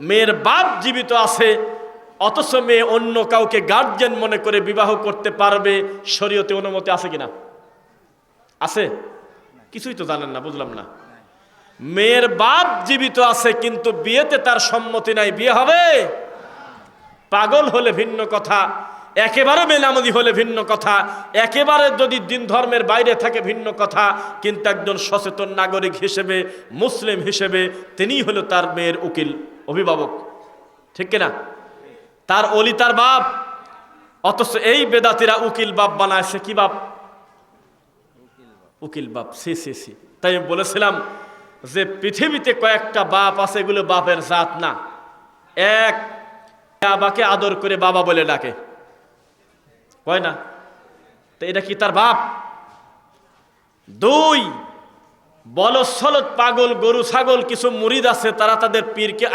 মেয়ের বাপ জীবিত আছে, অথচ মেয়ে অন্য কাউকে গার্জিয়ান মনে করে বিবাহ করতে পারবে, শরীয়তে অনুমতি আছে কিনা? আছে? কিছুই তো জানেন না, বুঝলাম না। মেয়ের বাপ জীবিত আছে কিন্তু বিয়েতে তার সম্মতি নাই, বিয়ে হবে? পাগল হলে ভিন্ন কথা, একেবারে বেনামাজি হলে ভিন্ন কথা, একেবারে যদি দিন ধর্মের বাইরে থাকে ভিন্ন কথা, কিন্তু একজন সচেতন নাগরিক হিসেবে, মুসলিম হিসেবে তিনিই হলো তার মেয়ের উকিল, অভিভাবক, ঠিক কিনা? তার অলি তার বাপ। অথচ এই বেদাতিরা উকিল বাপ বানায়। কি বাপ? উকিল বাপ। সি সি সি। তাই আমি বলেছিলাম যে পৃথিবীতে কয়েকটা বাপ আছে, এগুলো বাপের জাত না। এক, বাবাকে আদর করে বাবা বলে ডাকে, হয় না? তো এটা কি তার বাপ? দুই, বলদ সলদ পাগল গরু ছাগল কিছু মুরিদ আছে, তারা তাদের পীরকে